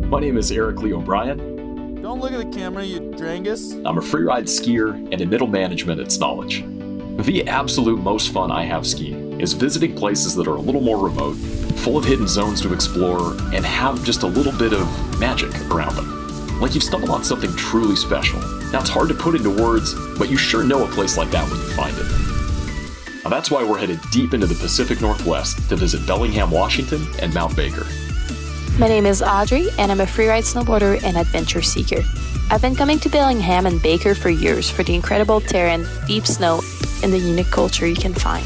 My name is Eric Lee O'Brien. Don't look at the camera, you drangus. I'm a freeride skier and in middle management at Snowledge. The absolute most fun I have skiing is visiting places that are a little more remote, full of hidden zones to explore, and have just a little bit of magic around them. Like you've stumbled on something truly special. Now it's hard to put into words, but you sure know a place like that when you find it. Now that's why we're headed deep into the Pacific Northwest to visit Bellingham, Washington, and Mount Baker. My name is Audrey, and I'm a freeride snowboarder and adventure seeker. I've been coming to Bellingham and Baker for years for the incredible terrain, deep snow, and the unique culture you can find.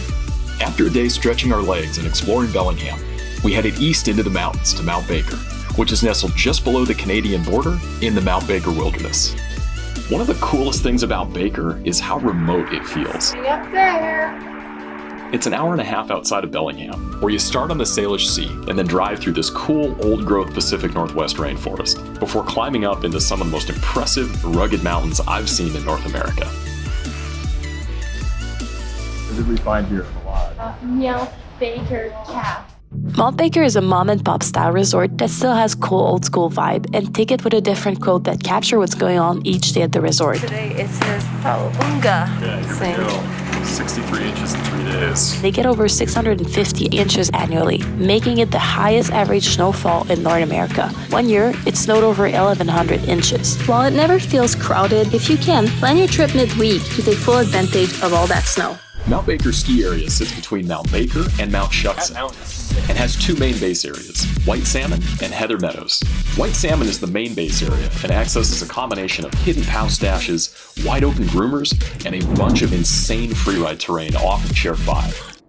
After a day stretching our legs and exploring Bellingham, we headed east into the mountains to Mount Baker, which is nestled just below the Canadian border in the Mount Baker wilderness. One of the coolest things about Baker is how remote it feels. Up there! It's an hour and a half outside of Bellingham, where you start on the Salish Sea and then drive through this cool, old-growth Pacific Northwest rainforest before climbing up into some of the most impressive, rugged mountains I've seen in North America. What did we find here in the lot? Mount Baker Cap. Mount Baker is a mom-and-pop style resort that still has cool old-school vibe and take it with a different quote that capture what's going on each day at the resort. Today it says Paunga. Yeah, here we go. 63 inches in 3 days. They get over 650 inches annually, making it the highest average snowfall in North America. One year, it snowed over 1,100 inches. While it never feels crowded, if you can, plan your trip midweek to take full advantage of all that snow. Mount Baker ski area sits between Mount Baker and Mount Shuksan and has two main base areas, White Salmon and Heather Meadows. White Salmon is the main base area and accesses a combination of hidden POW stashes, wide open groomers, and a bunch of insane freeride terrain off of Chair 5.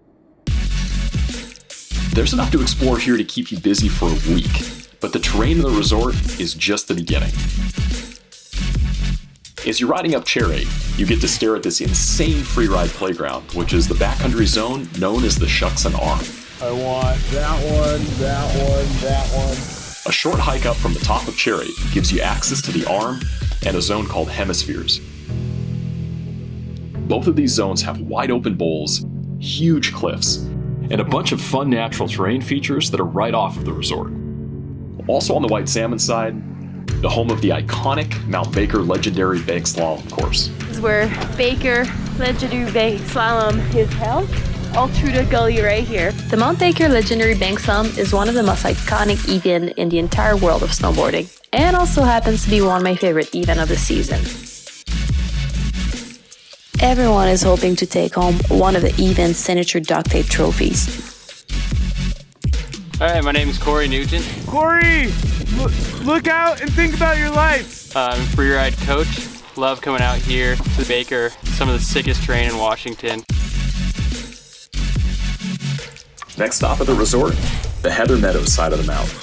There's enough to explore here to keep you busy for a week, but the terrain in the resort is just the beginning. As you're riding up Chair 8, you get to stare at this insane freeride playground, which is the backcountry zone known as the Shuksan Arm. I want that one, that one, that one. A short hike up from the top of Chair 8 gives you access to the arm and a zone called Hemispheres. Both of these zones have wide open bowls, huge cliffs, and a bunch of fun natural terrain features that are right off of the resort. Also on the White Salmon side, the home of the iconic Mount Baker Legendary Bank Slalom course. This is where Baker Legendary Bank Slalom is held, all through the gully right here. The Mount Baker Legendary Bank Slalom is one of the most iconic events in the entire world of snowboarding, and also happens to be one of my favorite events of the season. Everyone is hoping to take home one of the event's signature duct tape trophies. Alright, my name is Corey Nugent. Corey! Look out and think about your life! I'm a freeride coach. Love coming out here to Baker, some of the sickest terrain in Washington. Next stop at the resort, the Heather Meadows side of the mountain.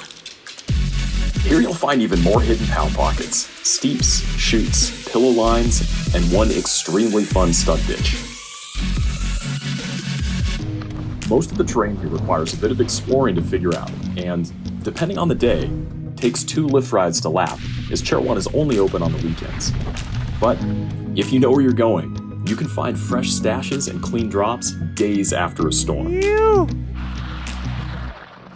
Here you'll find even more hidden POW pockets, steeps, chutes, pillow lines, and one extremely fun stunt ditch. Most of the terrain here requires a bit of exploring to figure out, and, depending on the day, takes 2 lift rides to lap, as Chair 1 is only open on the weekends. But if you know where you're going, you can find fresh stashes and clean drops days after a storm.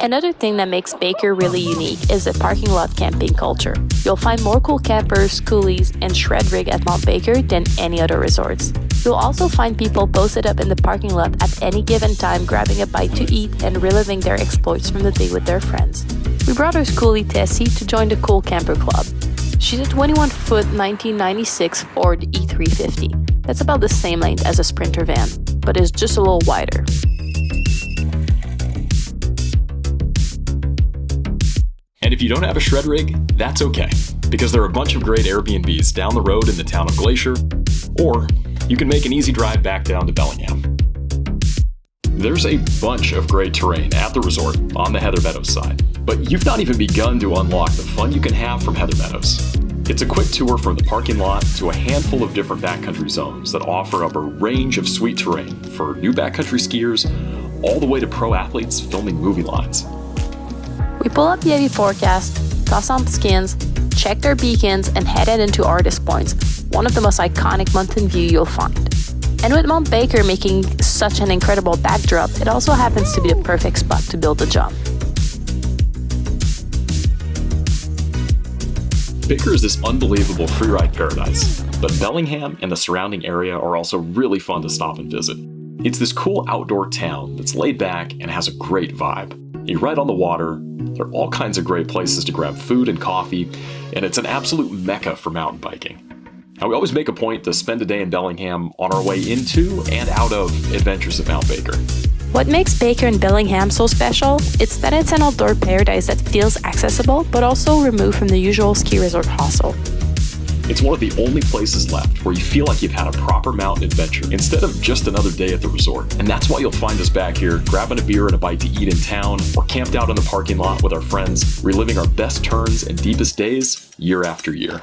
Another thing that makes Baker really unique is the parking lot camping culture. You'll find more cool campers, coolies, and shred rig at Mount Baker than any other resorts. You'll also find people posted up in the parking lot at any given time grabbing a bite to eat and reliving their exploits from the day with their friends. We brought our schoolie Tessie to join the Cool Camper Club. She's a 21-foot 1996 Ford E350. That's about the same length as a Sprinter van, but is just a little wider. And if you don't have a shred rig, that's okay, because there are a bunch of great Airbnbs down the road in the town of Glacier, or you can make an easy drive back down to Bellingham. There's a bunch of great terrain at the resort on the Heather Meadows side, but you've not even begun to unlock the fun you can have from Heather Meadows. It's a quick tour from the parking lot to a handful of different backcountry zones that offer up a range of sweet terrain for new backcountry skiers all the way to pro athletes filming movie lines. We pull up the heavy forecast, toss on skins, checked our beacons, and headed into Artist Points, one of the most iconic mountain view you'll find. And with Mount Baker making such an incredible backdrop, it also happens to be the perfect spot to build a jump. Baker is this unbelievable freeride paradise, but Bellingham and the surrounding area are also really fun to stop and visit. It's this cool outdoor town that's laid back and has a great vibe. You're right on the water, there are all kinds of great places to grab food and coffee, and it's an absolute mecca for mountain biking. Now, we always make a point to spend a day in Bellingham on our way into and out of adventures at Mount Baker. What makes Baker and Bellingham so special? It's that it's an outdoor paradise that feels accessible, but also removed from the usual ski resort hustle. It's one of the only places left where you feel like you've had a proper mountain adventure instead of just another day at the resort. And that's why you'll find us back here, grabbing a beer and a bite to eat in town, or camped out in the parking lot with our friends, reliving our best turns and deepest days year after year.